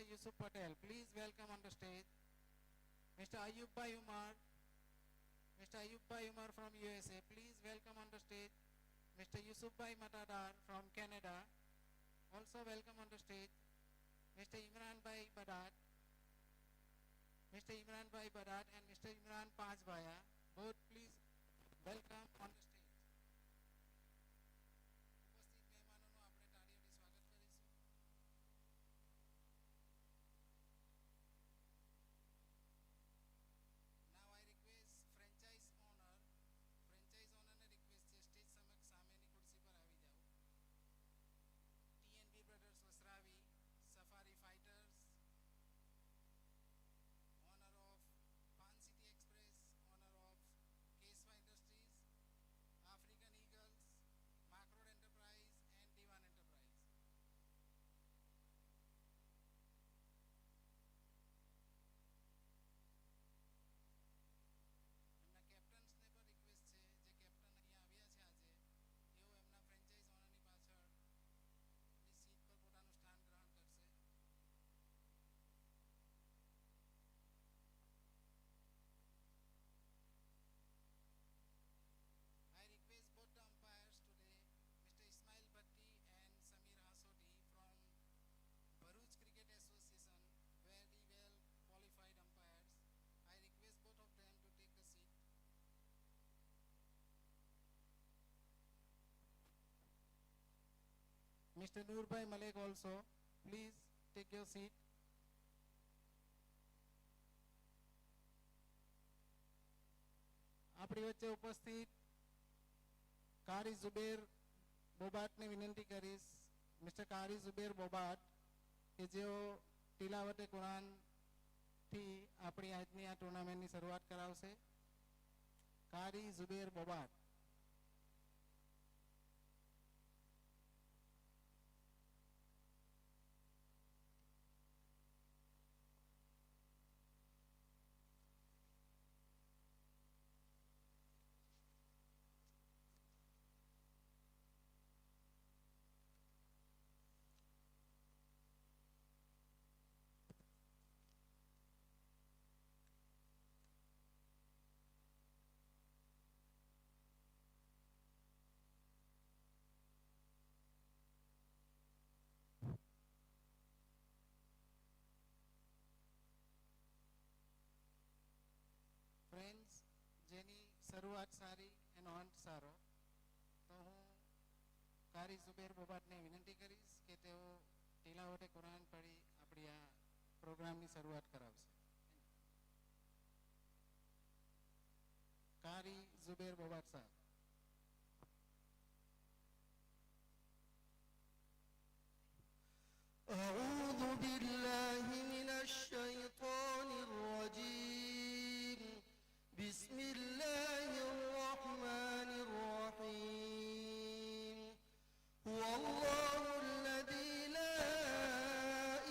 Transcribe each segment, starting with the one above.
Yusuf Patel. Please welcome on the stage. Mr. Ayub Bhai Umar. Mr. Ayub Bhai Umar from USA. Please welcome on the stage. Mr. Yusuf Bhai Matadar from Canada. Also welcome on the stage. Mr. Imran Bhai Badat. Mr. Imran Bhai Badat and Mr. Imran Pajbaya. Both please welcome on the stage. ઉપસ્થિત મહેમાનોનું આપણે તાળીઓથી સ્વાગત કરીશું. Now I request franchise ownerને request છે stage સમક્ષ સામેની ખુરશી પર આવી જાઓ. TNB Brothers Wasravi, Safari Fighters, owner of Pan City Express, owner of Keswa Industries, African Eagles, Macroad Enterprise and Divan Enterprise. એમના કેપ્ટન્સને પણ રિક્વેસ્ટ છે જે કેપ્ટન અહીંયા આવ્યા છે આજે તેઓ એમના ફ્રેન્ચાઇઝ ઓનરની પાછળની સીટ પર પોતાનું સ્થાન ગ્રહણ કરશે. I request both the umpires today, Mr. Ismail Bhatti and Samir Hasodi from Bharuch Cricket Association, very well qualified umpires. I request both of them to take a seat. Mr. Nurbhai Malek also, please take your seat. આપણી વચ્ચે ઉપસ્થિત કારી ઝુબેર બોબાટને વિનંતી કરીશ, mister કારી ઝુબેર બોબાટ કે જેઓ તિલાવતે કુરાનથી આપણી આજની આ ટુર્નામેન્ટની શરૂઆત કરાવશે. કારી ઝુબેર બોબાટ. ફ્રેન્ડ્સ, જેની શરૂઆત સારી એનો અંત સારો. તો હું કારી ઝુબેર બોબાટને વિનંતી કરીશ કે તેઓ તિલાવતે કુરાન પઢી આપણી આ પ્રોગ્રામની શરૂઆત કરાવશે. કારી ઝુબેર બોબાટ સાહેબ. أعوذ بالله من الشيطان الرجيم. بسم الله الرحمن الرحيم. هو الله الذي لا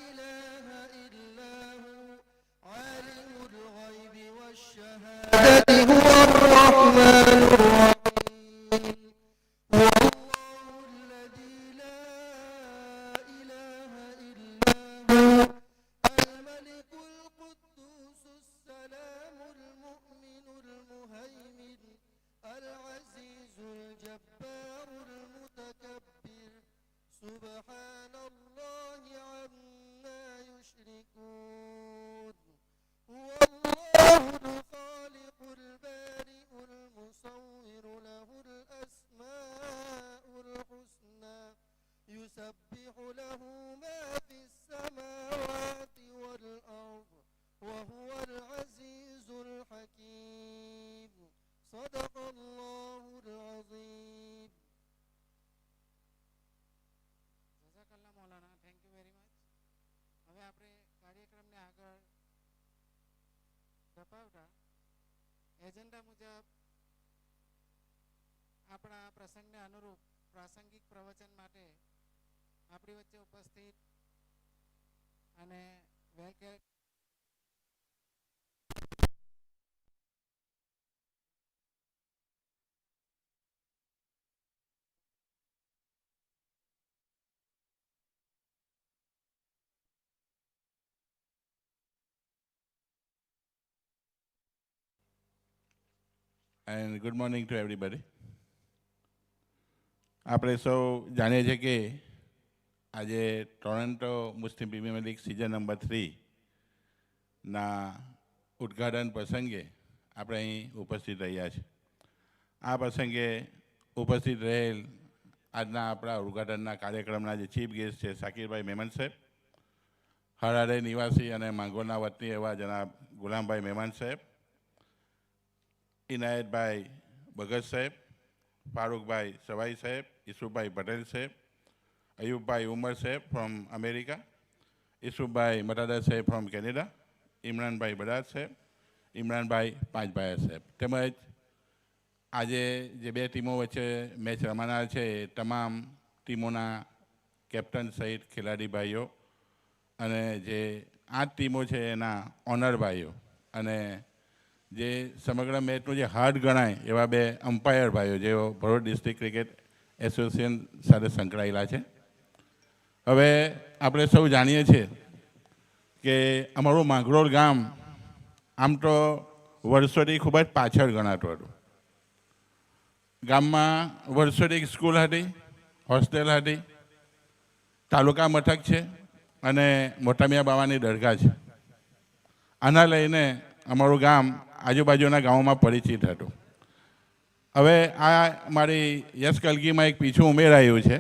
إله إلا هو عالم الغيب والشهادة هو الرحمن الرحيم. هو الله الذي لا إله إلا هو الملك القدوس السلام المؤمن المهيمن العزيز الجبار المتكبر سبحان الله عما يشركون. هو الله الخالق البارئ المصور له الأسماء الحسنى يسبح له ما في السماوات والأرض وهو العزيز الحكيم. صدق الله العظيم. જઝાકલ્લા મૌલાના, થેન્ક યુ વેરી મચ. હવે આપણે કાર્યક્રમને આગળ ધપાવતા એજન્ડા મુજબ આપણા પ્રસંગને અનુરૂપ પ્રાસંગિક પ્રવચન માટે આપણી વચ્ચે ઉપસ્થિત અને વેલ and good morning to everybody. આપણે સૌ જાણીએ છીએ કે આજે Toronto Muslim premier league season number 3ના ઉદ્ઘાટન પ્રસંગે આપણે અહીં ઉપસ્થિત રહ્યા છીએ. આ પ્રસંગે ઉપસ્થિત રહેલ આજના આપણા ઉદ્ઘાટનના કાર્યક્રમના જે ચીફ ગેસ્ટ છે શાકીરભાઈ મેમન સાહેબ, હરારે નિવાસી અને માંગોરના વતની એવા જનાબ ગુલામભાઈ મહેમાન સાહેબ, ઇનાયતભાઈ ભગત સાહેબ, ફારૂકભાઈ સવાઈ સાહેબ, ઈસુભાઈ પટેલ સાહેબ, અયુબભાઈ ઉમર સાહેબ ફ્રોમ અમેરિકા, ઈસુભાઈ મટાડા સાહેબ ફ્રોમ કેનેડા, ઇમરાનભાઈ બડાદ સાહેબ, ઇમરાનભાઈ પાંચભાઈ સાહેબ, તેમજ આજે જે બે ટીમો વચ્ચે મેચ રમાનાર છે એ તમામ ટીમોના કેપ્ટન સહિત ખેલાડી ભાઈઓ અને જે 8 ટીમો છે એના ઓનર ભાઈઓ અને જે સમગ્ર મેચનું જે હાર્ડ ગણાય એવા બે અમ્પાયર ભાઈઓ જેઓ ભરૂચ ડિસ્ટ્રિક્ટ ક્રિકેટ એસોસિએશન સાથે સંકળાયેલા છે. હવે આપણે સૌ જાણીએ છીએ કે અમારું માંગરોળ ગામ આમ તો વર્ષોથી ખૂબ જ પાછળ ગણાતું હતું. ગામમાં વર્ષોથી સ્કૂલ હતી, હોસ્ટેલ હતી, તાલુકા મથક છે અને મોટામિયા બાવાની દરગાહ છે. આના લઈને અમારું ગામ આજુબાજુના ગામોમાં પરિચિત હતું. હવે આ મારી યસ કલગીમાં એક પીછું ઉમેરાયું છે,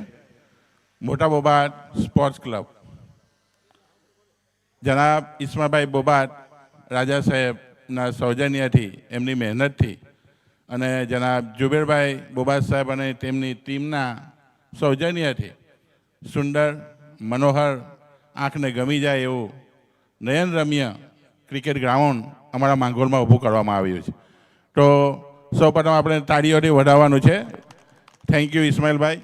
મોટા બોબાદ સ્પોર્ટ્સ ક્લબ. જનાબ ઈસ્માભાઈ બોબાદ રાજા સાહેબના સૌજન્યથી, એમની મહેનતથી અને જનાબ જુબેરભાઈ બોબાદ સાહેબ અને તેમની ટીમના સૌજન્યથી સુંદર, મનોહર, આંખને ગમી જાય એવું નયનરમ્ય ક્રિકેટ ગ્રાઉન્ડ અમારા માંગોળમાં ઊભું કરવામાં આવ્યું છે. તો સૌપ્રથમ આપણે તાળીઓથી વધાવવાનું છે. થેન્ક યુ ઇસ્માઇલભાઈ.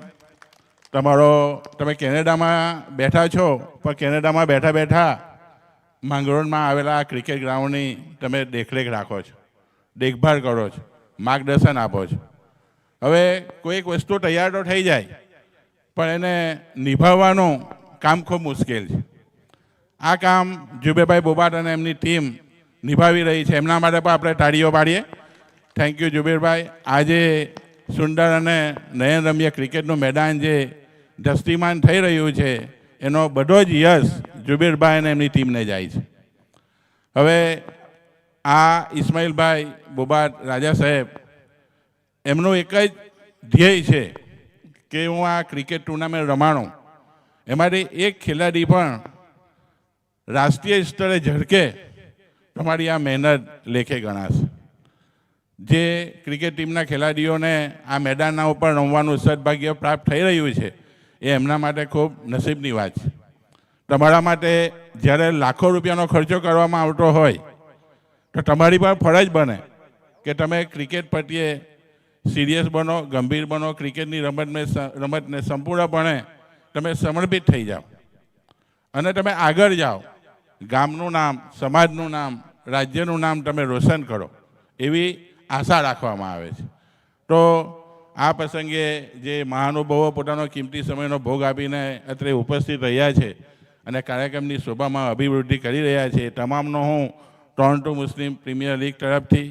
તમે કેનેડામાં બેઠા છો, પણ કેનેડામાં બેઠા બેઠા માંગરોળમાં આવેલા આ ક્રિકેટ ગ્રાઉન્ડની તમે દેખરેખ રાખો છો, દેખભાળ કરો છો, માર્ગદર્શન આપો છો. હવે કોઈક વસ્તુ તૈયાર તો થઈ જાય પણ એને નિભાવવાનું કામ ખૂબ મુશ્કેલ છે. આ કામ જુબેરભાઈ બોબાટ અને એમની ટીમ નિભાવી રહી છે. એમના માટે પણ આપણે તાળીઓ પાડીએ. થેન્ક યુ જુબેરભાઈ. આજે સુંદર અને નયનરમ્ય ક્રિકેટનું મેદાન જે દસ્તીમાન થઈ રહ્યું છે એનો બધો જ યશ જુબેરભાઈ અને એમની ટીમને જાય છે. હવે આ ઇસ્માઇલભાઈ બોબાટ રાજા સાહેબ, એમનું એક જ ધ્યેય છે કે હું આ ક્રિકેટ ટુર્નામેન્ટ રમાડું, એમાંથી એક ખેલાડી પણ રાષ્ટ્રીય સ્તરે ઝળકે તમારી આ મહેનત લેખે ગણાશે. જે ક્રિકેટ ટીમના ખેલાડીઓને આ મેદાનના ઉપર રમવાનું સદભાગ્ય પ્રાપ્ત થઈ રહ્યું છે એ એમના માટે ખૂબ નસીબની વાત છે. તમારા માટે જ્યારે લાખો રૂપિયાનો ખર્ચો કરવામાં આવતો હોય તો તમારી પણ ફરજ બને કે તમે ક્રિકેટ પ્રત્યે સિરિયસ બનો, ગંભીર બનો, ક્રિકેટની રમતને સંપૂર્ણપણે તમે સમર્પિત થઈ જાઓ અને તમે આગળ જાઓ, ગામનું નામ, સમાજનું નામ, રાજ્યનું નામ તમે રોશન કરો એવી આશા રાખવામાં આવે છે. તો આ પ્રસંગે જે મહાનુભાવો પોતાનો કિંમતી સમયનો ભોગ આપીને અત્રે ઉપસ્થિત રહ્યા છે અને કાર્યક્રમની શોભામાં અભિવૃદ્ધિ કરી રહ્યા છે, તમામનો હું ટોરન્ટો મુસ્લિમ પ્રીમિયર લીગ તરફથી,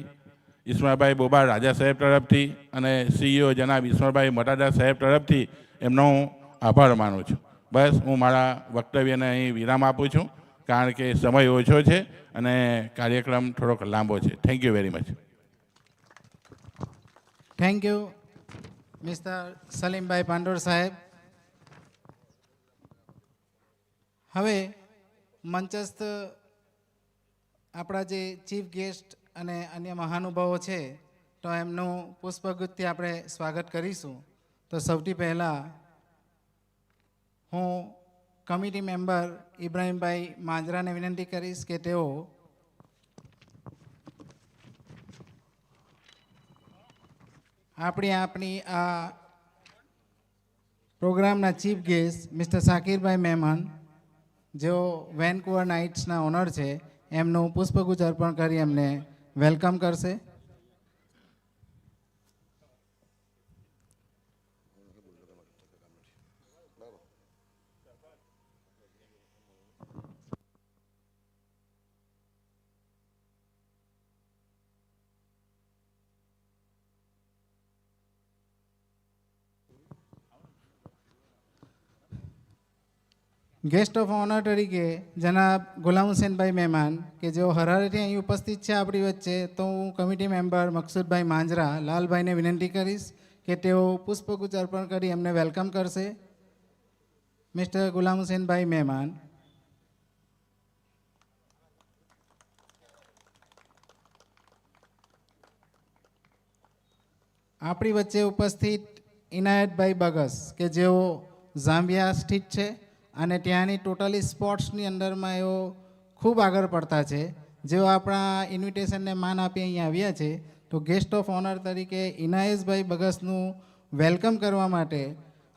ઈસ્માભાઈ બોબાટ રાજા સાહેબ તરફથી અને CEO જનાબ ઈસ્માભાઈ મટાડા સાહેબ તરફથી એમનો હું આભાર માનું છું. બસ હું મારા વક્તવ્યને અહીં વિરામ આપું છું કારણ કે સમય ઓછો છે અને કાર્યક્રમ થોડોક લાંબો છે. Thank you very much. Thank you mister સલીમભાઈ પાંડોર સાહેબ. હવે મંચસ્થ આપણા જે ચીફ ગેસ્ટ અને અન્ય મહાનુભાવો છે તો એમનું પુષ્પગુચ્છથી આપણે સ્વાગત કરીશું. તો સૌથી પહેલાં હું કમિટી મેમ્બર ઇબ્રાહીમભાઈ માંજરાને વિનંતી કરીશ કે તેઓ આપણી આ પ્રોગ્રામના ચીફ ગેસ્ટ મિસ્ટર શાકીરભાઈ મહેમાન, જેઓ વેનકુવર નાઇટ્સના ઓનર છે, એમનું પુષ્પગુચ્છ અર્પણ કરી એમને વેલકમ કરશે. ગેસ્ટ ઓફ ઓનર તરીકે જનાબ ગુલામ હુસેનભાઈ મહેમાન કે જેઓ હરારેથી અહીં ઉપસ્થિત છે આપણી વચ્ચે, તો હું કમિટી મેમ્બર મકસૂદભાઈ માંજરા લાલભાઈને વિનંતી કરીશ કે તેઓ પુષ્પગુચ્છ અર્પણ કરી એમને વેલકમ કરશે. મિસ્ટર ગુલામ હુસેનભાઈ મહેમાન. આપણી વચ્ચે ઉપસ્થિત ઇનાયતભાઈ બગસ કે જેઓ ઝામ્બિયા સ્થિત છે અને ત્યાંની ટોટલી સ્પોર્ટ્સની અંદરમાં એઓ ખૂબ આગળ પડતા છે. જેઓ આપણા ઇન્વિટેશનને માન આપી અહીંયા આવ્યા છે, તો ગેસ્ટ ઓફ ઓનર તરીકે ઇનાયતભાઈ બગસનું વેલકમ કરવા માટે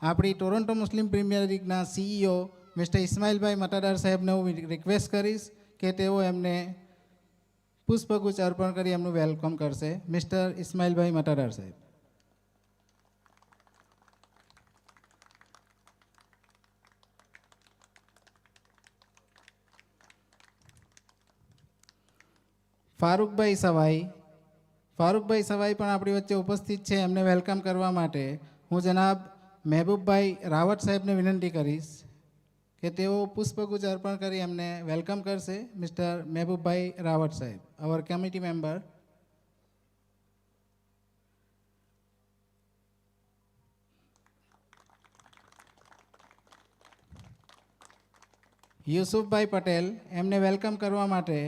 આપણી ટોરન્ટો મુસ્લિમ પ્રીમિયર લીગના CEO મિસ્ટર ઇસ્માઇલભાઈ મટાદાર સાહેબને હું રિક્વેસ્ટ કરીશ કે તેઓ એમને પુષ્પગુચ્છ અર્પણ કરી એમનું વેલકમ કરશે. મિસ્ટર ઇસ્માઇલભાઈ મટાદાર સાહેબ. ફારૂકભાઈ સવાઈ પણ આપણી વચ્ચે ઉપસ્થિત છે. એમને વેલકમ કરવા માટે હું જનાબ મહેબૂબભાઈ રાવત સાહેબને વિનંતી કરીશ કે તેઓ પુષ્પગુચ્છ અર્પણ કરી એમને વેલકમ કરશે. મિસ્ટર મહેબૂબભાઈ રાવત સાહેબ, અવર કમિટી મેમ્બર. યુસુફભાઈ પટેલ, એમને વેલકમ કરવા માટે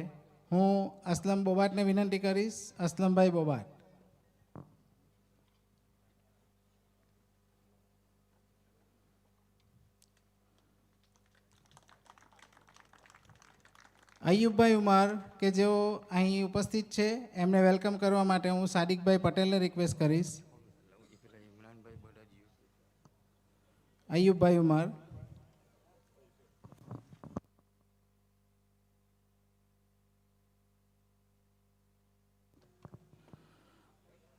હું અસલમ બોબાટને વિનંતી કરીશ. અસલમભાઈ બોબાટ. અયુબભાઈ ઉમર કે જેઓ અહીં ઉપસ્થિત છે, એમને વેલકમ કરવા માટે હું સાદિકભાઈ પટેલને રિક્વેસ્ટ કરીશ. અયુબભાઈ ઉમર.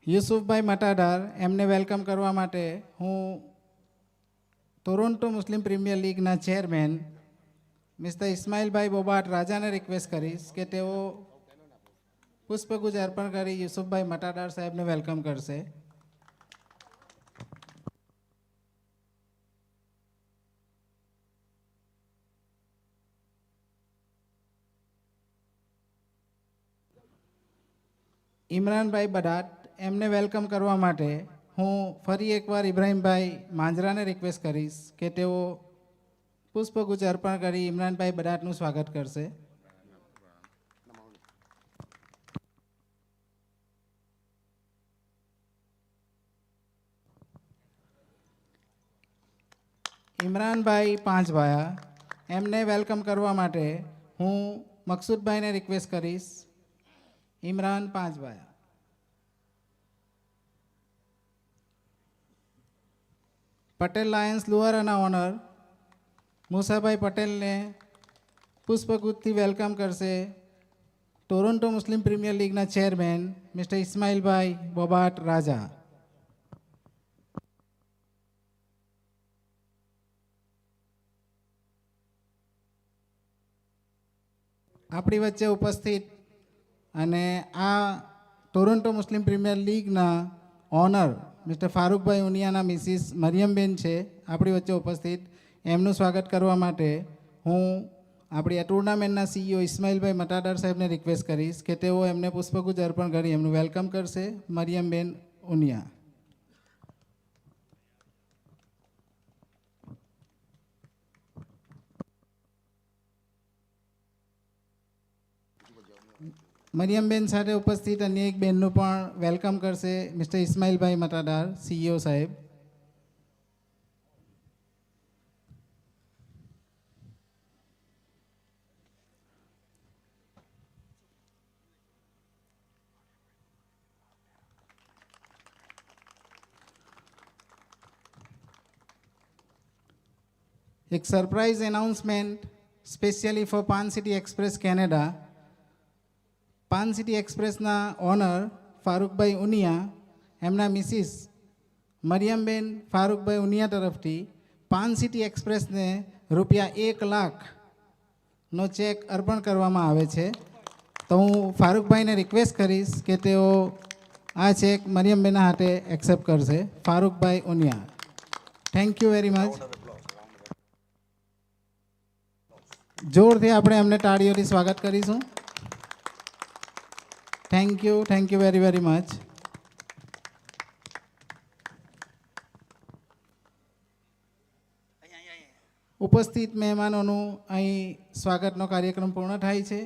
યુસુફભાઈ મટાદાર, એમને વેલકમ કરવા માટે હું ટોરોન્ટો મુસ્લિમ પ્રીમિયર લીગના ચેરમેન મિસ્ટર ઇસ્માઇલભાઈ બોબાટ રાજાને રિક્વેસ્ટ કરીશ કે તેઓ પુષ્પગુચ્છ અર્પણ કરી યુસુફભાઈ મટાદાર સાહેબને વેલકમ કરશે. ઇમરાનભાઈ બડાટ, એમને વેલકમ કરવા માટે હું ફરી એકવાર ઇબ્રાહીમભાઈ માંજરાને રિક્વેસ્ટ કરીશ કે તેઓ પુષ્પગુચ્છ અર્પણ કરી ઇમરાનભાઈ બડાટનું સ્વાગત કરશે. ઇમરાનભાઈ પાંચભાયા, એમને વેલકમ કરવા માટે હું મકસૂદભાઈને રિક્વેસ્ટ કરીશ. ઇમરાન પાંચભાયા. પટેલ લાયન્સ લુહારાના ઓનર મુસાભાઈ પટેલને પુષ્પગુચ્છથી વેલકમ કરશે ટોરોન્ટો મુસ્લિમ પ્રીમિયર લીગના ચેરમેન મિસ્ટર ઇસ્માઇલભાઈ બોબાટ રાજા. આપણી વચ્ચે ઉપસ્થિત અને આ ટોરોન્ટો મુસ્લિમ પ્રીમિયર લીગના ઓનર મિસ્ટર ફારૂકભાઈ ઉનિયાના મિસિસ મરિયમબેન છે આપણી વચ્ચે ઉપસ્થિત. એમનું સ્વાગત કરવા માટે હું આપણી આ ટુર્નામેન્ટના CEO ઇસ્માઇલભાઈ મટાદાર સાહેબને રિક્વેસ્ટ કરીશ કે તેઓ એમને પુષ્પગુચ્છ અર્પણ કરી એમનું વેલકમ કરશે. મરિયમબેન ઉનિયા. મરિયમબેન સાથે ઉપસ્થિત અન્ય એક બેનનું પણ વેલકમ કરશે મિસ્ટર ઇસ્માઇલભાઈ મટાદાર CEO સાહેબ. એક surprise announcement specially for Pan City Express Canada. Pan City એક્સપ્રેસના ઓનર ફારૂકભાઈ ઉનિયા, એમના મિસિસ મરિયમબેન ફારૂકભાઈ ઉનિયા તરફથી પાન સિટી એક્સપ્રેસને ₹1 લાખનો ચેક અર્પણ કરવામાં આવે છે. તો હું ફારૂકભાઈને રિક્વેસ્ટ કરીશ કે તેઓ આ ચેક મરિયમબેનના હાથે એક્સેપ્ટ કરશે. Farookbhai Uniya. Thank you very much. જોરથી આપણે એમને તાળીઓથી સ્વાગત કરીશું. Thank you very very much. ઉપસ્થિત મહેમાનોનું અહીં સ્વાગતનો કાર્યક્રમ પૂર્ણ થાય છે.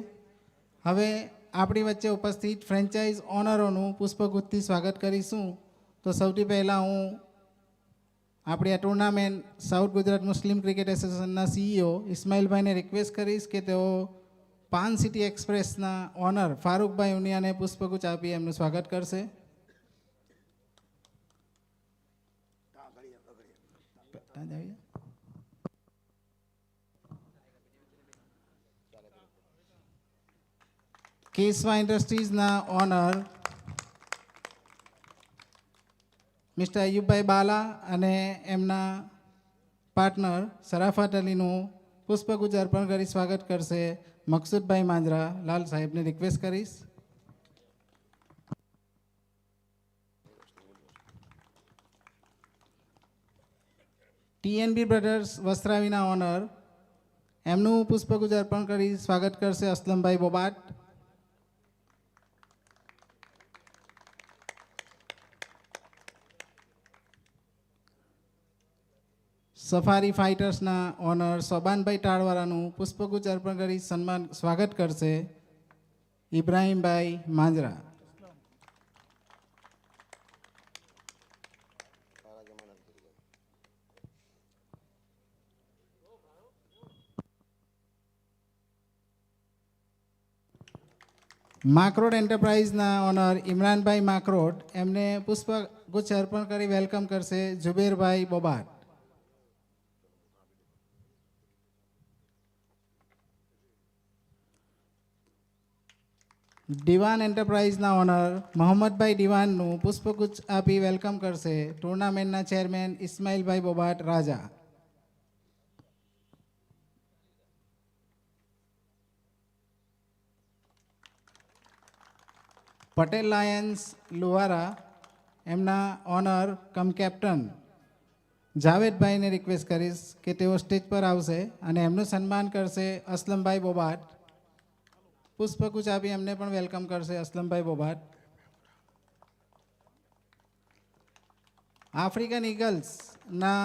હવે આપણી વચ્ચે ઉપસ્થિત ફ્રેન્ચાઇઝ ઓનરોનું પુષ્પગુચ્છથી સ્વાગત કરીશું. તો સૌથી પહેલાં હું આપણી આ ટુર્નામેન્ટ સાઉથ ગુજરાત મુસ્લિમ ક્રિકેટ એસોસિએશનના CEO ઇસ્માઇલભાઈને રિક્વેસ્ટ કરીશ કે તેઓ પાન સિટી એક્સપ્રેસના ઓનર ફારૂકભાઈ ઉનિયાને પુષ્પગુચ્છ આપી એમનું સ્વાગત કરશે. કેશવા ઇન્ડસ્ટ્રીઝના ઓનર મિસ્ટર અયુબભાઈ બાલા અને એમના પાર્ટનર સરાફત અલીનું પુષ્પગુચ્છ અર્પણ કરી સ્વાગત કરશે મકસૂદભાઈ માંજરા. લાલ સાહેબને રિક્વેસ્ટ કરીશ. TNB બ્રધર્સ વસ્ત્રાવીના ઓનર એમનું પુષ્પગુચ્છ અર્પણ કરી સ્વાગત કરશે અસલમભાઈ બોબાટ. સફારી ફાઇટર્સના ઓનર સોબાનભાઈ ટાળવાળાનું પુષ્પગુચ્છ અર્પણ કરી સ્વાગત કરશે ઇબ્રાહીમભાઈ માંજરા. માકરોડ એન્ટરપ્રાઇઝના ઓનર ઇમરાનભાઈ માકરોડ એમને પુષ્પગુચ્છ અર્પણ કરી વેલકમ કરશે જુબેરભાઈ બોબાટ. દિવાન એન્ટરપ્રાઇઝના ઓનર મોહમ્મદભાઈ દિવાનનું પુષ્પગુચ્છ આપી વેલકમ કરશે ટુર્નામેન્ટના ચેરમેન ઇસ્માઇલભાઈ બોબાટ રાજા. પટેલ લાયન્સ લુવારા એમના ઓનર કમ કેપ્ટન જાવેદભાઈને રિક્વેસ્ટ કરીશ કે તેઓ સ્ટેજ પર આવશે અને એમનું સન્માન કરશે અસલમભાઈ બોબાટ. પુષ્પગુચ્છ આપી એમને પણ વેલકમ કરશે અસલમભાઈ બોબાટ. આફ્રિકન ઈગલ્સના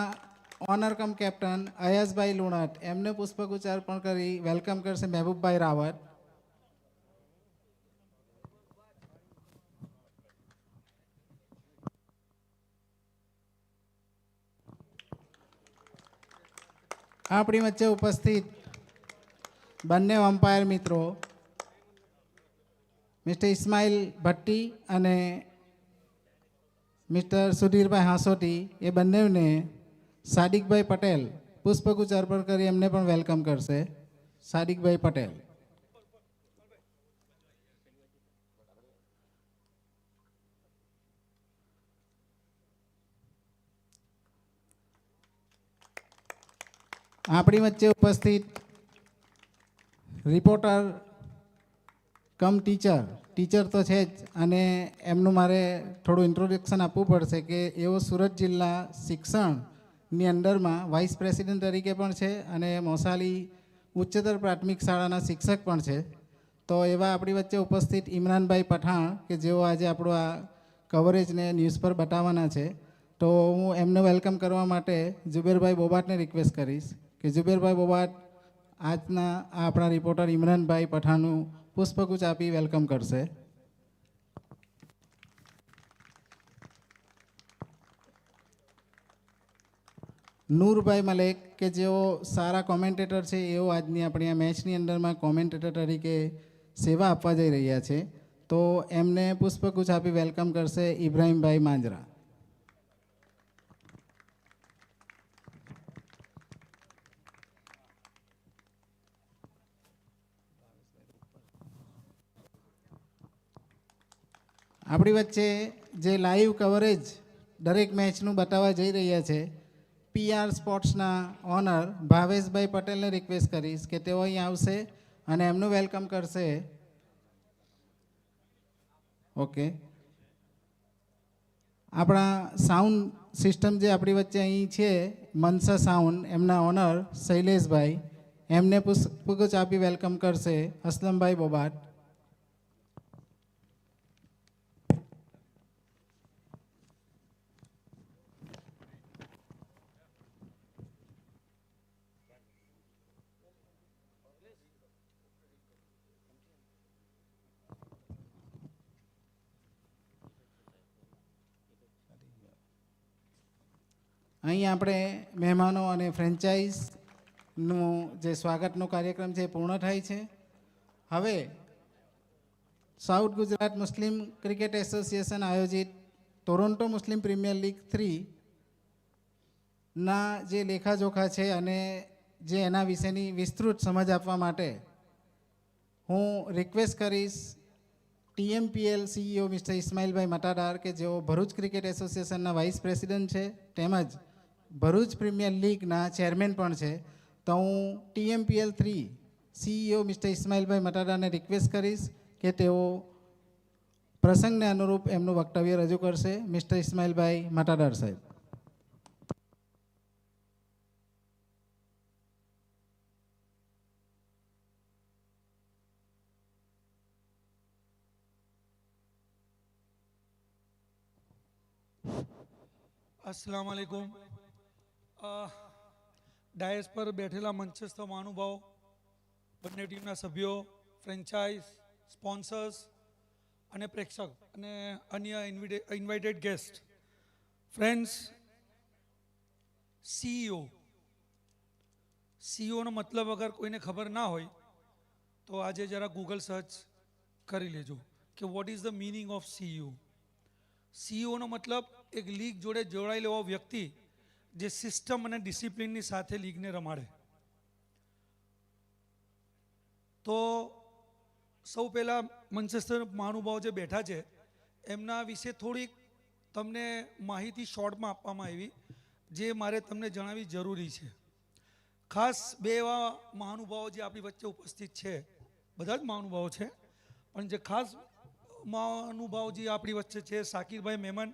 ઓનર કમ કેપ્ટન અયાઝભાઈ લુણટ એમને પુષ્પગુચ્છ અર્પણ કરી વેલકમ કરશે મહેબૂબભાઈ રાવત. આપણી વચ્ચે ઉપસ્થિત બંને અમ્પાયર મિત્રો મિસ્ટર ઇસ્માઇલ ભટ્ટી અને મિસ્ટર સુધીરભાઈ હાંસોટી એ બંનેને સાદિકભાઈ પટેલ પુષ્પગુચ્છ અર્પણ કરી એમને પણ વેલકમ કરશે સાદિકભાઈ પટેલ. આપણી વચ્ચે ઉપસ્થિત રિપોર્ટર કમ ટીચર તો છે જ અને એમનું મારે થોડું ઇન્ટ્રોડક્શન આપવું પડશે કે એઓ સુરત જિલ્લા શિક્ષણની અંડરમાં વાઇસ પ્રેસિડેન્ટ તરીકે પણ છે અને મોસાલી ઉચ્ચતર પ્રાથમિક શાળાના શિક્ષક પણ છે. તો એવા આપણી વચ્ચે ઉપસ્થિત ઇમરાનભાઈ પઠાણ કે જેઓ આજે આપણું આ કવરેજને ન્યૂઝ પર બતાવવાના છે. તો હું એમને વેલકમ કરવા માટે જુબેરભાઈ બોબાટને રિક્વેસ્ટ કરીશ કે જુબેરભાઈ બોબાટ આજના આપણા રિપોર્ટર ઇમરાનભાઈ પઠાણનું પુષ્પગુચ્છ આપી વેલકમ કરશે. નૂરભાઈ મલેક કે જેઓ સારા કોમેન્ટેટર છે એઓ આજની આપણી આ મેચની અંદરમાં કોમેન્ટેટર તરીકે સેવા આપવા જઈ રહ્યા છે. તો એમને પુષ્પગુચ્છ આપી વેલકમ કરશે ઇબ્રાહીમભાઈ માંજરા. આપણી વચ્ચે જે લાઈવ કવરેજ દરેક મેચનું બતાવવા જઈ રહ્યા છે PR સ્પોર્ટ્સના ઓનર ભાવેશભાઈ પટેલને રિક્વેસ્ટ કરીશ કે તેઓ અહીં આવશે અને એમનું વેલકમ કરશે. ઓકે, આપણા સાઉન્ડ સિસ્ટમ જે આપણી વચ્ચે અહીં છે મનસા સાઉન્ડ એમના ઓનર શૈલેષભાઈ એમને પુષ્પગુચ્છ આપી વેલકમ કરશે અસલમભાઈ બોબાટ. અહીં આપણે મહેમાનો અને ફ્રેન્ચાઇઝનું જે સ્વાગતનો કાર્યક્રમ છે એ પૂર્ણ થાય છે. હવે સાઉથ ગુજરાત મુસ્લિમ ક્રિકેટ એસોસિએશન આયોજિત ટોરોન્ટો મુસ્લિમ પ્રીમિયર લીગ 3ના જે લેખાજોખા છે અને જે એના વિશેની વિસ્તૃત સમજ આપવા માટે હું રિક્વેસ્ટ કરીશ TMPL CEO મિસ્ટર ઇસ્માઇલભાઈ મટાદાર કે જેઓ ભરૂચ ક્રિકેટ એસોસિએશનના વાઇસ પ્રેસિડેન્ટ છે તેમજ ભરૂચ પ્રીમિયર લીગના ચેરમેન પણ છે. તો હું TMPL 3 CEO મિસ્ટર ઇસ્માઇલભાઈ મટાદારને રિક્વેસ્ટ કરીશ કે તેઓ પ્રસંગને અનુરૂપ એમનું વક્તવ્ય રજૂ કરશે. મિસ્ટર ઇસ્માઇલભાઈ મટાદાર સાહેબ. अस्सलाम वालेकुम. ડાયસ પર બેઠેલા મંચસ્થ મહાનુભાવો, બંને ટીમના સભ્યો, ફ્રેન્ચાઇઝ, સ્પોન્સર્સ અને પ્રેક્ષક અને અન્ય ઇન્વાઇટેડ ગેસ્ટ, ફ્રેન્ડ્સ, સીઈઓનો મતલબ અગર કોઈને ખબર ના હોય તો આજે જરા ગૂગલ સર્ચ કરી લેજો કે what is the meaning of CEO. સીઈઓનો મતલબ એક લીગ જોડે જોડાયેલો એવો વ્યક્તિ જે સિસ્ટમ અને ડિસિપ્લિનની સાથે લીગને રમાડે. તો સૌ પહેલાં મંચસ્થ મહાનુભાવો જે બેઠા છે એમના વિશે થોડીક તમને માહિતી શોર્ટમાં આપવામાં આવી જે મારે તમને જણાવવી જરૂરી છે. ખાસ બે એવા મહાનુભાવો જે આપણી વચ્ચે ઉપસ્થિત છે, બધા જ મહાનુભાવો છે, પણ જે ખાસ મહાનુભાવ જે આપણી વચ્ચે છે, શાકિરભાઈ મેમન.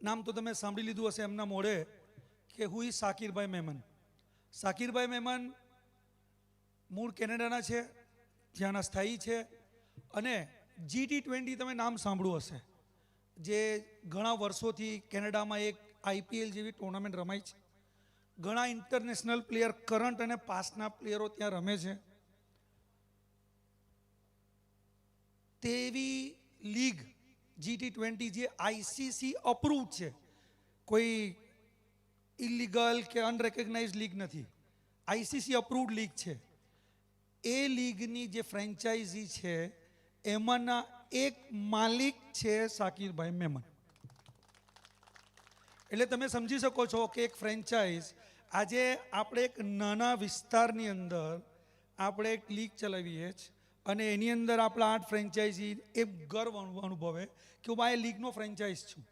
નામ તો તમે સાંભળી લીધું હશે એમના મોઢે કે હુ ઇઝ શાકિરભાઈ મેમન. શાકિરભાઈ મેમન મૂળ કેનેડાના છે, ત્યાંના સ્થાયી છે અને G20 તમે નામ સાંભળ્યું હશે, જે ઘણા વર્ષોથી કેનેડામાં એક IPL જેવી ટુર્નામેન્ટ રમાય છે. ઘણા ઇન્ટરનેશનલ પ્લેયર, કરંટ અને પાસ્ટના પ્લેયરો ત્યાં રમે છે. તેવી લીગ G20 જે ICC અપ્રૂવડ છે, કોઈ ઇલીગલ કે અનરેકગ્નાઇઝ લીગ નથી, ICC અપ્રૂવડ લીગ છે. એ લીગની જે ફ્રેન્ચાઇઝી છે એમાંના એક માલિક છે શાકિરભાઈ મેમન. એટલે તમે સમજી શકો છો કે એક ફ્રેન્ચાઇઝ, આજે આપણે એક નાના વિસ્તારની અંદર આપણે એક લીગ ચલાવીએ છીએ અને એની અંદર આપણા 8 ફ્રેન્ચાઇઝી એ ગર્વ અનુભવે કે હું આ લીગનો ફ્રેન્ચાઇઝ છું.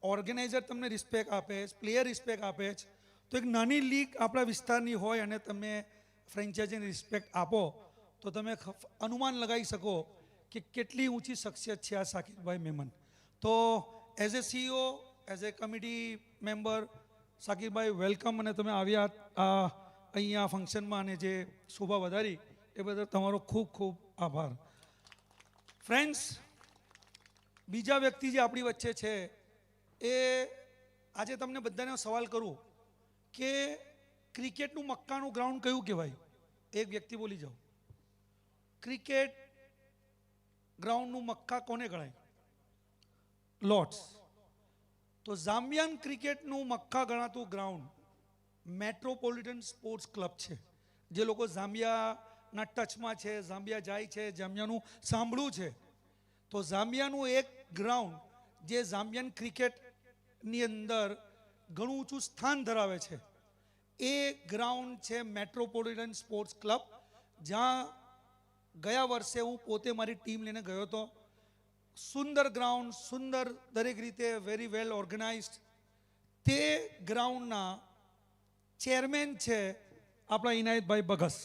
ઓર્ગેનાઇઝર તમને રિસ્પેક્ટ આપે છે, પ્લેયર રિસ્પેક્ટ આપે છે. તો એક નાની લીગ આપણા વિસ્તારની હોય અને તમે ફ્રેન્ચાઇઝીને રિસ્પેક્ટ આપો તો તમે અનુમાન લગાવી શકો કે કેટલી ઊંચી શખ્સિયત છે આ શાકિરભાઈ મેમન. તો as a CEO, as a committee member, Shakirbhai welcome. અને તમે આવ્યા અહીંયા ફંક્શનમાં અને જે શોભા વધારી એ બદલ તમારો ખૂબ ખૂબ આભાર. ફ્રેન્ડ્સ, બીજા વ્યક્તિ જે આપણી વચ્ચે છે એ આજે તમને બધાને સવાલ કરું કે ક્રિકેટનું મક્કાનું ગ્રાઉન્ડ કયું કહેવાય? એક વ્યક્તિ બોલી જાઓ. ક્રિકેટ ગ્રાઉન્ડનું મક્કા કોને ગણાય? લોર્ડ્સ. તો ઝામ્બિયન ક્રિકેટનું મક્કા ગણાતું ગ્રાઉન્ડ મેટ્રોપોલિટન સ્પોર્ટ્સ ક્લબ છે. જે લોકો ઝામ્બિયાના ટચમાં છે, ઝામ્બિયા જાય છે, ઝામ્બિયાનું સાંભળ્યું છે, તો ઝામ્બિયાનું એક ગ્રાઉન્ડ જે ઝામ્બિયન ક્રિકેટની અંદર ઘણું ઊંચું સ્થાન ધરાવે છે એ ગ્રાઉન્ડ છે મેટ્રોપોલિટન સ્પોર્ટ્સ ક્લબ, જ્યાં ગયા વર્ષે હું પોતે મારી ટીમ લઈને ગયો હતો. સુંદર ગ્રાઉન્ડ, સુંદર દરેક રીતે, વેરી વેલ ઓર્ગેનાઇઝડ. તે ગ્રાઉન્ડના ચેરમેન છે આપણા ઇનાયતભાઈ બગસ,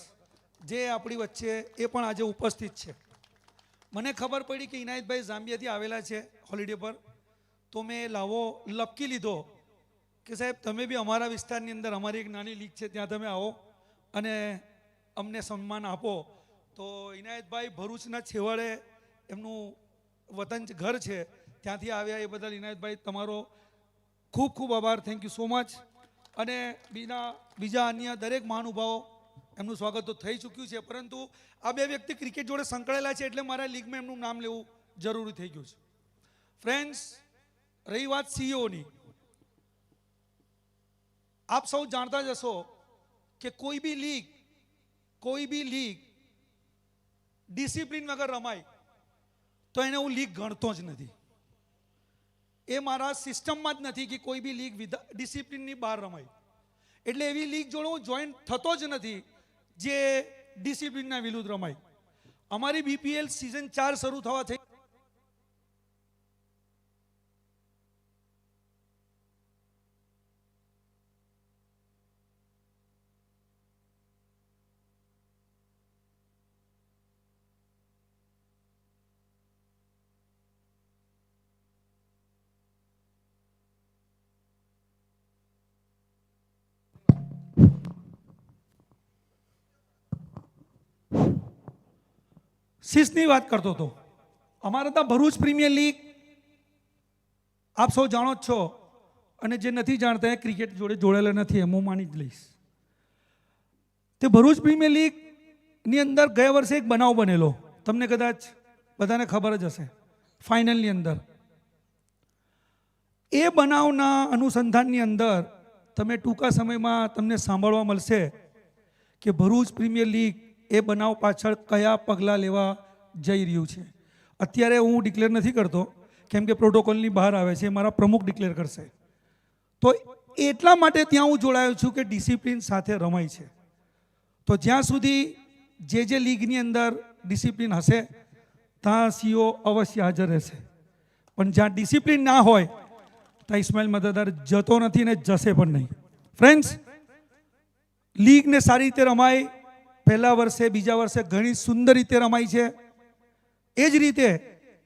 જે આપણી વચ્ચે એ પણ આજે ઉપસ્થિત છે. મને ખબર પડી કે ઇનાયતભાઈ ઝામ્બિયાથી આવેલા છે હોલિડે પર, તો મેં લાવો લપકી લીધો કે સાહેબ તમે બી અમારા વિસ્તારની અંદર અમારી એક નાની લીગ છે ત્યાં તમે આવો અને અમને સન્માન આપો. તો ઇનાયતભાઈ ભરૂચના છેવાડે એમનું વતન ઘર છે, ત્યાંથી આવ્યા એ બદલ ઇનાયતભાઈ તમારો ખૂબ ખૂબ આભાર. Thank you so much. અને બીજા અન્ય દરેક મહાનુભાવો એમનું સ્વાગત તો થઈ ચૂક્યું છે, પરંતુ આ બે વ્યક્તિ ક્રિકેટ જોડે સંકળાયેલા છે એટલે મારા લીગમાં એમનું નામ લેવું જરૂરી થઈ ગયું છે. ફ્રેન્ડ્સ, રહી વાત સીઈઓની, આપ સૌ જાણતા જ હશો કે કોઈ બી લીગ ડિસિપ્લિન વગર રમાય તો એને હું લીગ ગણતો જ નથી. એ મારા સિસ્ટમમાં જ નથી કે કોઈ બી લીગ ડિસિપ્લિનની બહાર રમાય. એટલે એવી લીગ જોડે હું જોઈન થતો જ નથી જે ડિસિપ્લિનના વિરુદ્ધ રમાય. અમારી BPL સિઝન 4 શરૂ થવા થઈ શીશની વાત કરતો હતો. અમારે ત્યાં ભરૂચ પ્રીમિયર લીગ આપ સૌ જાણો જ છો, અને જે નથી જાણતા એ ક્રિકેટ જોડે જોડેલા નથી એમ હું માની જ લઈશ. તે ભરૂચ પ્રીમિયર લીગની અંદર ગયા વર્ષે એક બનાવ બનેલો, તમને કદાચ બધાને ખબર જ હશે. ફાઇનલની અંદર એ બનાવના અનુસંધાનની અંદર તમે ટૂંકા સમયમાં તમને સાંભળવા મળશે કે ભરૂચ પ્રીમિયર લીગ એ બનાવ પાછળ કયા પગલાં લેવા જઈ રહ્યું છે. અત્યારે હું ડિક્લેર નથી કરતો કેમ કે પ્રોટોકોલની બહાર આવે છે, મારા પ્રમુખ ડિક્લેર કરશે. તો એટલા માટે ત્યાં હું જોડાયો છું કે ડિસિપ્લિન સાથે રમાય છે. તો જ્યાં સુધી જે લીગની અંદર ડિસિપ્લિન હશે ત્યાં સીઓ અવશ્ય હાજર રહેશે, પણ જ્યાં ડિસિપ્લિન ના હોય ત્યાં ઇસ્માઇલ મતદાર જતો નથી ને જશે પણ નહીં. ફ્રેન્ડ્સ, લીગને સારી રીતે રમાય, પહેલા વર્ષે બીજા વર્ષે ઘણી સુંદર રીતે રમાય છે. એ જ રીતે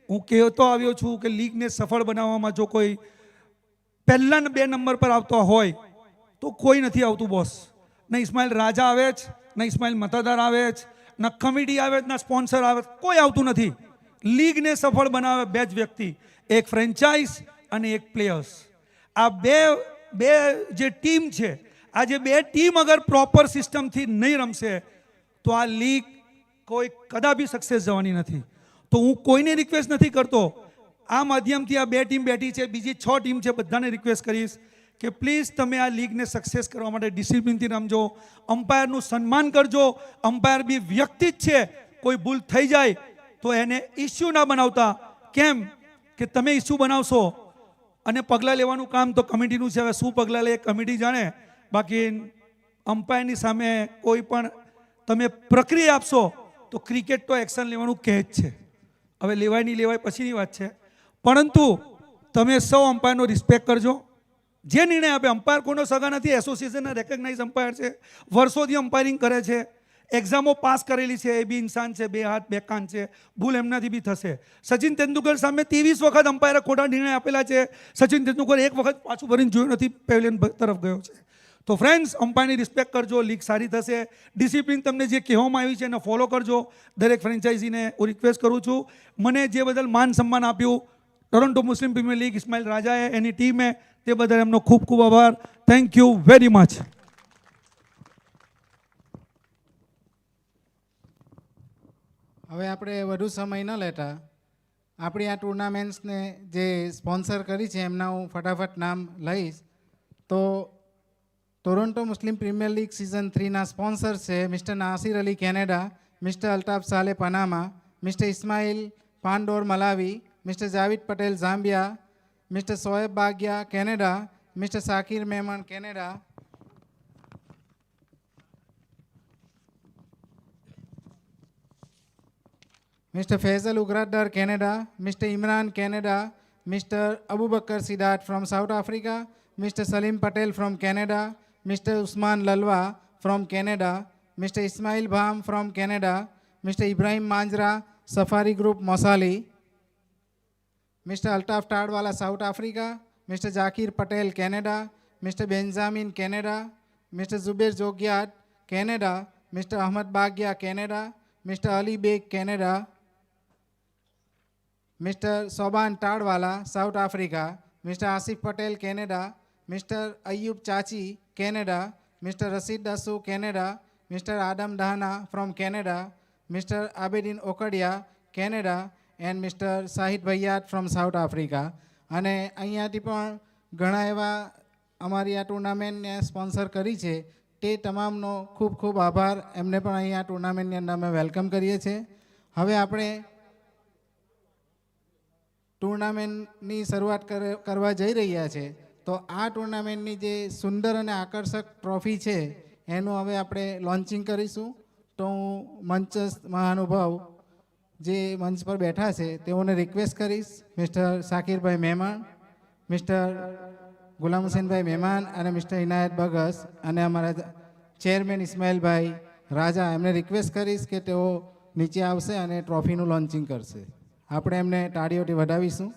હું કહેતો આવ્યો છું કે લીગને સફળ બનાવવામાં જો કોઈ પહેલા 2 નંબર પર આવતો હોય તો કોઈ નથી આવતું બોસ. ન ઇસ્માઇલ રાજા આવે જ, ન ઇસ્માઇલ મતદાર આવે જ, ન કમિટી આવે જ, ન સ્પોન્સર આવે, કોઈ આવતું નથી. લીગને સફળ બનાવે 2 જ વ્યક્તિ, એક ફ્રેન્ચાઇઝ અને એક પ્લેયર્સ. આ બે જે ટીમ છે, આ જે 2 ટીમ અગર પ્રોપર સિસ્ટમથી નહીં રમશે તો આ લીગ કોઈ કદાપી સક્સેસ જવાની નથી. તો હું કોઈને રિક્વેસ્ટ નથી કરતો, આ માધ્યમથી આ 2 ટીમ બેઠી છે, બીજી 6 ટીમ છે, બધાને રિક્વેસ્ટ કરીશ કે પ્લીઝ તમે આ લીગને સક્સેસ કરવા માટે ડિસિપ્લિનથી રમજો, અમ્પાયરનું સન્માન કરજો. અમ્પાયર બી વ્યક્તિ જ છે, કોઈ ભૂલ થઈ જાય તો એને ઇસ્યુ ના બનાવતા. કેમ કે તમે ઇસ્યુ બનાવશો અને પગલાં લેવાનું કામ તો કમિટીનું છે. હવે શું પગલાં લે કમિટી જાણે, બાકી અમ્પાયરની સામે કોઈ પણ તમે પ્રક્રિયા આપશો તો ક્રિકેટ તો એક્શન લેવાનું કહે જ છે. હવે લેવાય નહીં લેવાય પછીની વાત છે, પરંતુ તમે સૌ અમ્પાયરનો રિસ્પેક્ટ કરજો. જે નિર્ણય આપે, અમ્પાયર કોઈનો સગા નથી, એસોસિએશનના રેકગ્નાઇઝ અમ્પાયર છે, વર્ષોથી અમ્પાયરિંગ કરે છે, એક્ઝામો પાસ કરેલી છે, એ બી ઇન્સાન છે, 2 હાથ 2 કાન છે, ભૂલ એમનાથી બી થશે. સચિન તેંડુલકર સામે 23 વખત અમ્પાયરે ખોટા નિર્ણય આપેલા છે. સચિન તેંડુલકર 1 વખત પાછું ભરીને જોયું નથી, પેવેલિયન તરફ ગયો છે. તો ફ્રેન્ડ્સ, અમ્પાયરની રિસ્પેક્ટ કરજો, લીગ સારી થશે. ડિસિપ્લિન તમને જે કહેવામાં આવી છે એને ફોલો કરજો. દરેક ફ્રેન્ચાઇઝીને હું રિક્વેસ્ટ કરું છું. મને જે બદલ માન સન્માન આપ્યું Toronto Muslim premier league Ismail રાજાએ, એની ટીમે, તે બદલ એમનો ખૂબ ખૂબ આભાર. Thank you very much. હવે આપણે વધુ સમય ન લેતા આપણી આ ટુર્નામેન્ટ્સને જે સ્પોન્સર કરી છે એમના હું ફટાફટ નામ લઈશ. તો Toronto Muslim premier league season 3ના સ્પોન્સર છે mister Nasir Ali Canada, mister Altaf Sale Panama, mister Ismail Pandor Malawi, mister Javid Patel Zambia, mister Soeb Bagia Canada, mister Sakir Memon Canada, mister Faizal Ugradar Canada, mister Imran Canada, mister Abu Bakar Sidat from South Africa, mister Salim Patel from Canada, mister Usman Lalwa from Canada, mister Ismail Bham from Canada, mister Ibrahim Manjra safari group Mosali, mister Altaf Tadwala South Africa, mister Jakir Patel Canada, mister Benjamin Canada, mister Zuber Jogiyat Canada, Mr. Ahmad Bagia, Canada, Mr. Ali Beg, Canada, Mr. Soban Tadwala, South Africa, Mr. Asif Patel, Canada, Mr. Ayub Chachi, Canada, Mr. Rashid Dasu, Canada, Mr. Adam Dahana from Canada, Mr. Abedin Okadia, Canada, and Mr. Sahid Bhayyat from South Africa. અને અહીંયાથી પણ ઘણા એવા અમારી આ ટુર્નામેન્ટને sponsor કરી છે તે તમામનો ખૂબ ખૂબ આભાર. એમને પણ અહીંયા ટુર્નામેન્ટની અંદર અમે વેલકમ કરીએ છીએ. હવે આપણે ટુર્નામેન્ટની શરૂઆત કરવા જઈ રહ્યા છે. તો આ ટુર્નામેન્ટની જે સુંદર અને આકર્ષક ટ્રોફી છે એનું હવે આપણે લોન્ચિંગ કરીશું. તો હું મંચસ્થ મહાનુભાવ જે મંચ પર બેઠા છે તેઓને રિક્વેસ્ટ કરીશ, મિસ્ટર શાકિરભાઈ મહેમાન, મિસ્ટર ગુલામ હુસેનભાઈ મહેમાન અને મિસ્ટર ઇનાયત બગસ અને અમારા ચેરમેન ઇસ્માઇલભાઈ રાજા, એમને રિક્વેસ્ટ કરીશ કે તેઓ નીચે આવશે અને ટ્રોફીનું લોન્ચિંગ કરશે. આપણે એમને તાળીઓથી વધાવીશું.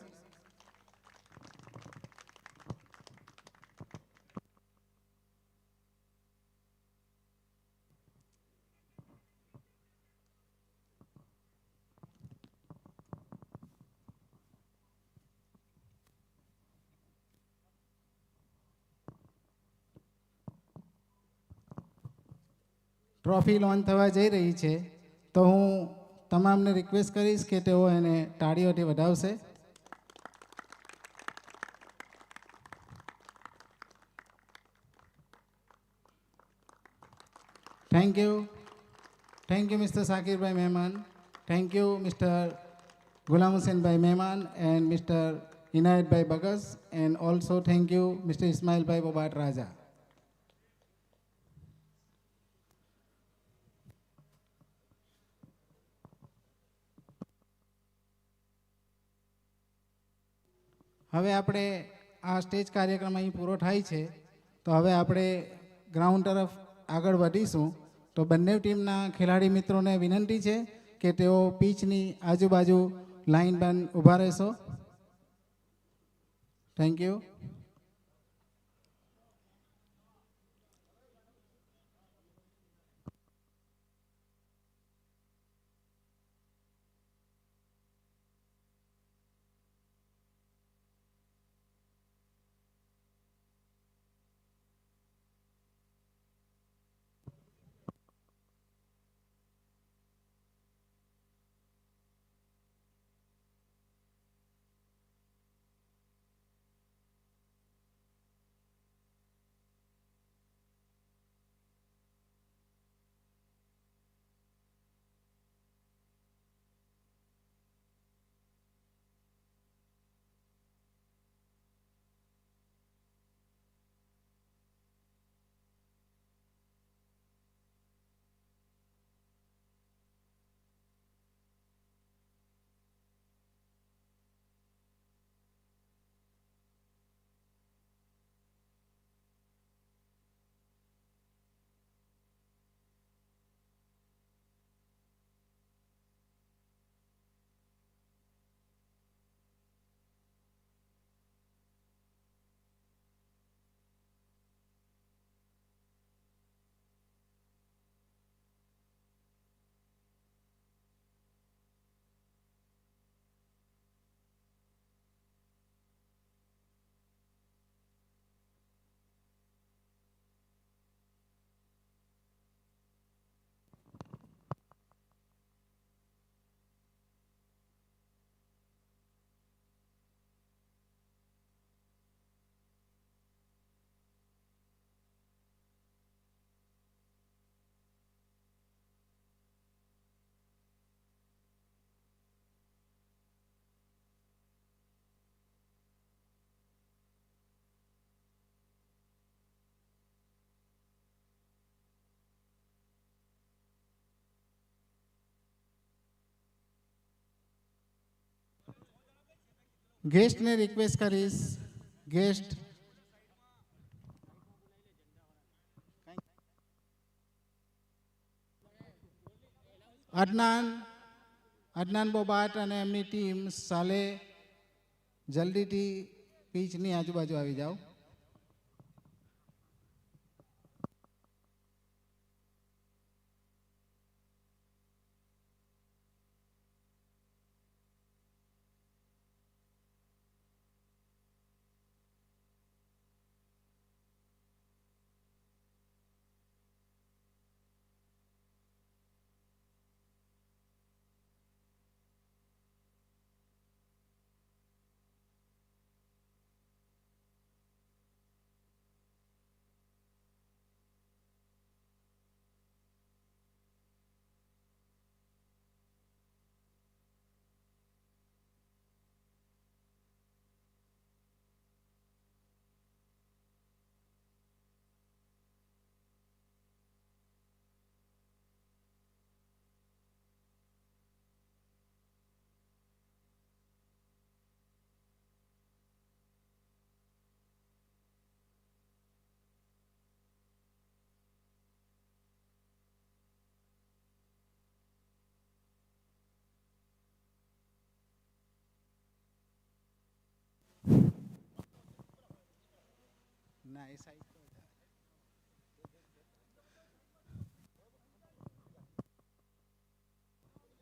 ટ્રોફી લોન્ચ થવા જઈ રહી છે તો હું તમામને રિક્વેસ્ટ કરીશ કે તેઓ એને તાળીઓથી વધાવશે. Thank you mister Shakirbhai Maheman. Thank you mister Gulam Husenbhai Maheman and mister Inayatbhai Bagas and also thank you mister ઇસ્માઇલભાઈ બોબાટ રાજા. હવે આપણે આ સ્ટેજ કાર્યક્રમ અહીં પૂરો થાય છે તો હવે આપણે ગ્રાઉન્ડ તરફ આગળ વધીશું. તો બંને ટીમના ખેલાડી મિત્રોને વિનંતી છે કે તેઓ પીચની આજુબાજુ લાઈન બંધ ઊભા રહેશો. Thank you. ગેસ્ટને રિક્વેસ્ટ કરીશ, ગેસ્ટ અદનાન બોબાટ અને એમની ટીમ સાલે જલ્દીથી પીચની આજુબાજુ આવી જાઓ.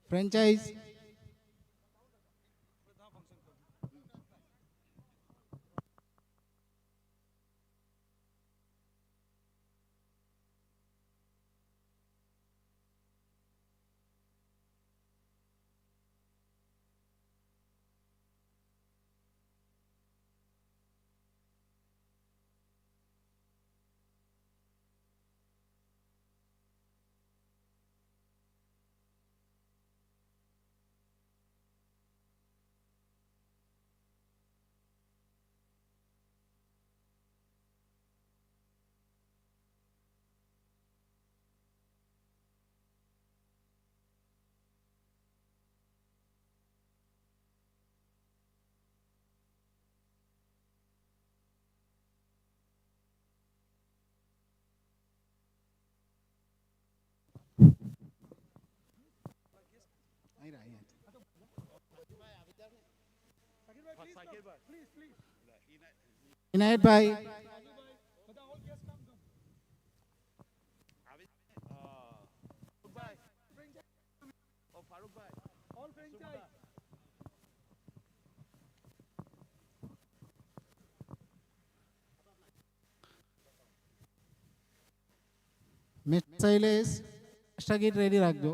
ફ્રેન્ચાઇઝ ઇનાયતભાઈ મિસ્ટર શૈલેષ સ્થગિત રેડી રાખજો.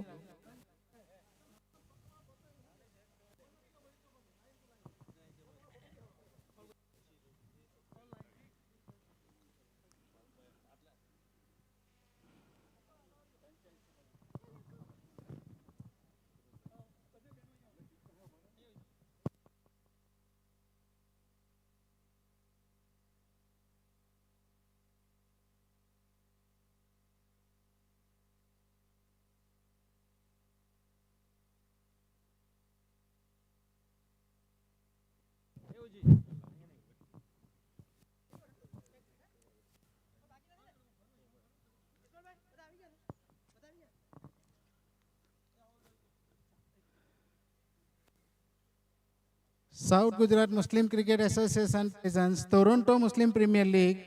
South Gujarat Muslim Cricket Association presents Toronto Muslim Premier League.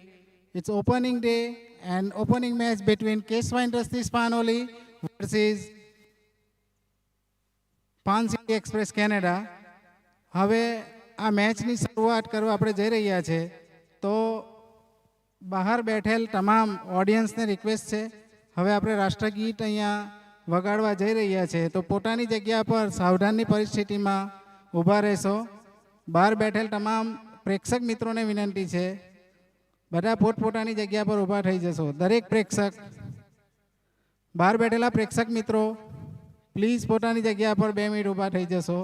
It's opening day and opening match between Keswa Industries Panoli versus Pan City Express Canada. હવે આ મેચની શરૂઆત કરવા આપણે જઈ રહ્યા છે તો બહાર બેઠેલ તમામ ઓડિયન્સને રિક્વેસ્ટ છે હવે આપણે રાષ્ટ્રગીત અહીંયા વગાડવા જઈ રહ્યા છે તો પોતાની જગ્યા પર સાવધાનની પરિસ્થિતિમાં ઊભા રહેશો. બહાર બેઠેલ તમામ પ્રેક્ષક મિત્રોને વિનંતી છે બધા પોતપોતાની જગ્યા પર ઊભા થઈ જશો. દરેક પ્રેક્ષક બહાર બેઠેલા પ્રેક્ષક મિત્રો પ્લીઝ પોતાની જગ્યા પર 2 મિનિટ ઊભા થઈ જશો.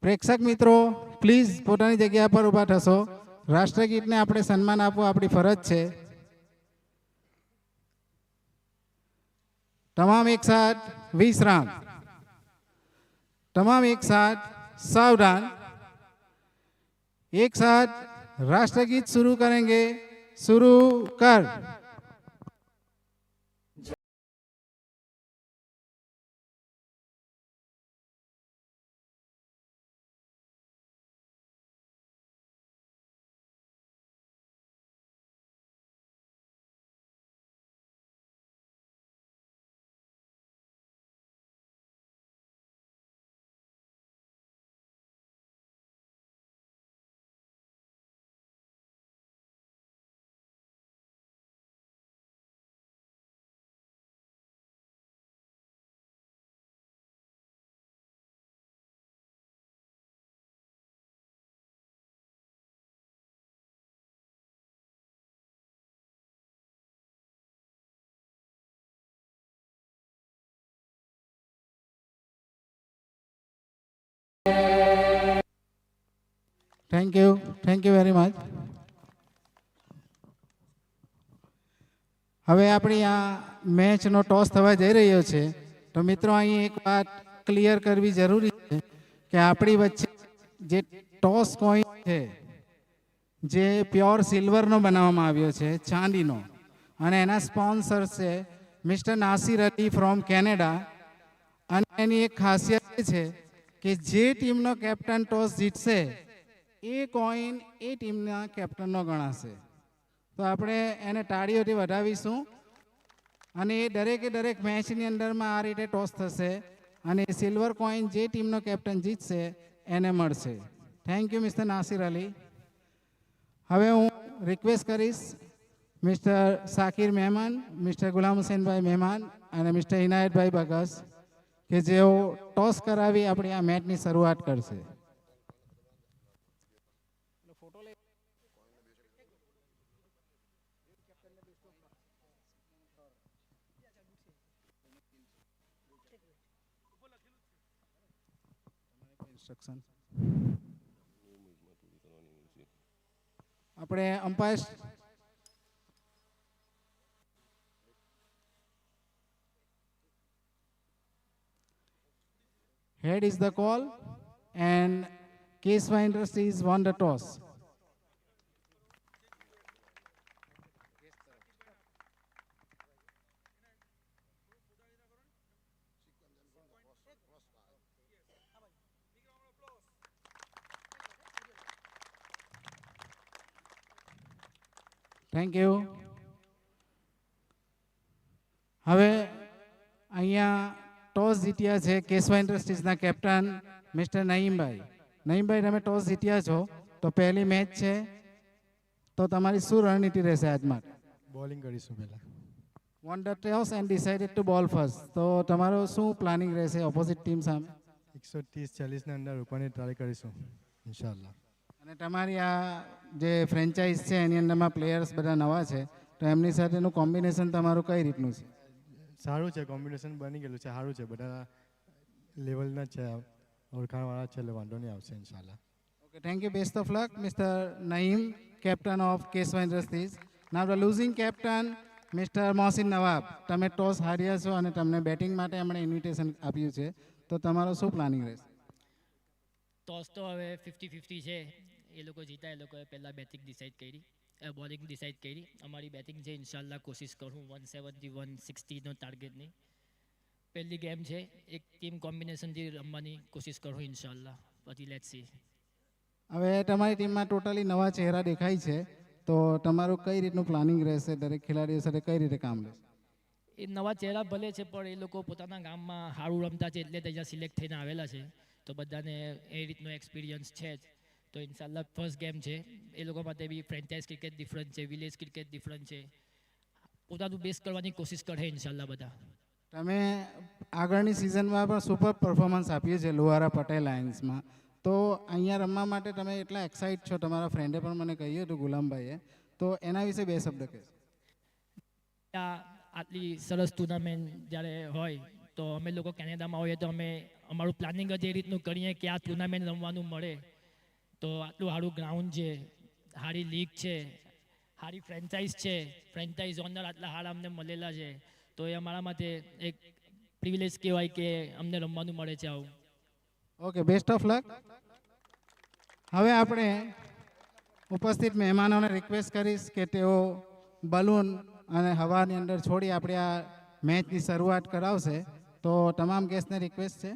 પ્રેક્ષક મિત્રો પ્લીઝ પોતાની જગ્યા પર ઊભા થશો. રાષ્ટ્રગીતને આપણે સન્માન આપવું આપણી ફરજ છે. તમામ એક સાથ વિશ્રામ. તમામ એક साथ सावधान. एक साथ राष्ट्रगीत शुरू करेंगे. शुरू कर. Thank you very much. હવે આપણી આ મેચનો ટોસ થવા જઈ રહ્યો છે તો મિત્રો અહીં એક વાત ક્લિયર કરવી જરૂરી છે કે આપણી વચ્ચે જે ટોસ કોઈન છે જે પ્યોર સિલ્વરનો બનાવવામાં આવ્યો છે ચાંદીનો અને એના સ્પોન્સર છે mister Nasir Ali from Canada અને એની એક ખાસિયત એ છે કે જે ટીમનો કેપ્ટન ટોસ જીતશે એ કોઈન એ ટીમના કેપ્ટનનો ગણાશે. તો આપણે એને તાળીઓથી વધાવીશું અને એ દરેક મેચની અંદરમાં આ રીતે ટોસ થશે અને સિલ્વર કોઈન જે ટીમનો કેપ્ટન જીતશે એને મળશે. Thank you mister Nasir Ali. હવે હું રિક્વેસ્ટ કરીશ મિસ્ટર સાકિર મહેમાન, મિસ્ટર ગુલામ હુસૈનભાઈ મહેમાન અને મિસ્ટર ઇનાયતભાઈ બગસ કે જેઓ ટોસ કરાવી આપણી આ મેચની શરૂઆત કરશે. ઇન્સ્ટ્રક્શન આપણે umpire head is the call and Keswa Industries won the toss. Thank you. હવે અહીંયા ટોસ જીત્યા છે કેશવા ઇન્ડસ્ટ્રીઝના કેપ્ટન મિસ્ટર નઈમભાઈ. નઈમભાઈ, તમે ટોસ જીત્યા છો તો પહેલી મેચ છે, તો તમારી શું રણનીતિ રહેશે આજ માટે? બોલિંગ કરીશું પહેલા. Won the toss and decided to બોલ ફર્સ્ટ. તો તમારો શું પ્લાનિંગ રહેશે ઓપોઝિટ ટીમ સામે? 130-40 ની અંદર ઉપરની ટ્રાય કરીશું ઇન્શાલ્લાહ. અને તમારી આ જે ફ્રેન્ચાઇઝ છે એની અંદરમાં પ્લેયર્સ બધા નવા છે, તો એમની સાથેનું કોમ્બિનેશન તમારું કઈ રીતનું છે? સારું છે, કોમ્બિનેશન બની ગયેલું છે, સારું છે, બધા લેવલના છે, ઓળખાણવાળા છે, એટલે વાંધો નહીં આવશે ઇન્શાલ્લાહ. Okay, thank you. Best of luck, Mr. Naeem, captain of Keswa Industries. Now the losing captain, Mr. Mohsin Nawab. તમે ટોસ હાર્યા છો અને તમને બેટિંગ માટે એમણે ઇન્વિટેશન આપ્યું છે, તો તમારો શું પ્લાનિંગ રહેશે? ટોસ તો હવે 50-50 છે. એ લોકો જીતા, એ લોકોએ પહેલાં બેટિંગ ડિસાઇડ કરી, બોલિંગ ડિસાઇડ કરી. અમારી બેટિંગ છે, ઇન્શાલ્લાહ કોશિશ કરું 170-160નો ટાર્ગેટની. પહેલી ગેમ છે, એક ટીમ કોમ્બિનેશનથી રમવાની કોશિશ કરું ઇન્શાલ્લાહ. પછી લેટ્સ સી. હવે તમારી ટીમમાં ટોટલી નવા ચહેરા દેખાય છે, તો તમારું કઈ રીતનું પ્લાનિંગ રહેશે? દરેક ખેલાડીઓ સાથે કઈ રીતે કામ રહેશે? એ નવા ચહેરા ભલે છે, પણ એ લોકો પોતાના ગામમાં સારું રમતા છે એટલે ત્યાં સિલેક્ટ થઈને આવેલા છે, તો બધાને એ રીતનો એક્સપિરિયન્સ છે જ. તો ઇન્શાલ્લાહ ફર્સ્ટ ગેમ છે, એ લોકો માટે બી ફ્રેન્ચાઇઝ ક્રિકેટ ડિફરન્ટ છે, વિલેજ ક્રિકેટ ડિફરન્ટ છે. પોતાનું બેસ્ટ કરવાની કોશિશ કરે ઇન્શાલ્લાહ બધા. તમે આગળની સિઝનમાં પણ સુપર પરફોર્મન્સ આપ્યું છે લુહારા પટેલ લાયન્સમાં, તો અહીંયા રમવા માટે તમે એટલા એક્સાઇટ છો, તમારા ફ્રેન્ડે પણ મને કહ્યું હતું ગુલામભાઈએ, તો એના વિશે બે શબ્દ કહેશો? આટલી સરસ ટુર્નામેન્ટ જ્યારે હોય તો અમે લોકો કેનેડામાં હોઈએ તો અમે અમારું પ્લાનિંગ જ એ રીતનું કરીએ કે આ ટુર્નામેન્ટ રમવાનું મળે. તો આટલું સારું ગ્રાઉન્ડ છે, સારી લીગ છે, સારી ફ્રેન્ચાઇઝ છે, ફ્રેન્ચાઇઝ ઓનર આટલા સારા અમને મળેલા છે, તો એ અમારા માટે એક પ્રિવિલેજ કહેવાય કે અમને રમવાનું મળે છે આવું. Okay, best of luck. હવે આપણે ઉપસ્થિત મહેમાનોને રિક્વેસ્ટ કરીશ કે તેઓ બલૂન અને હવાની અંદર છોડી આપણે આ મેચની શરૂઆત કરાવશે, તો તમામ ગેસ્ટને રિક્વેસ્ટ છે.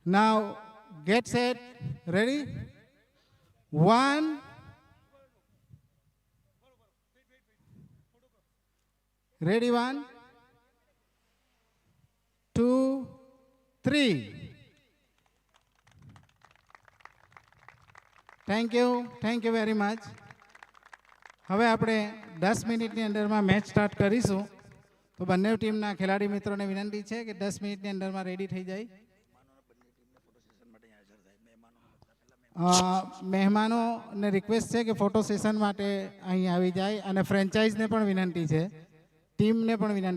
Now get set, ready? 1. Ready? 1, 2, 3. Thank you very much. હવે આપણે 10 મિનિટની અંદરમાં મેચ સ્ટાર્ટ કરીશું, તો બંને ટીમના ખેલાડી મિત્રોને વિનંતી છે કે 10 મિનિટની અંદરમાં રેડી થઈ જાય. મહેમાનોને રિક્વેસ્ટ છે કે ફોટો સેશન માટે અહીં આવી જાય અને ફ્રેન્ચાઇઝને પણ વિનંતી છે, ટીમને પણ વિનંતી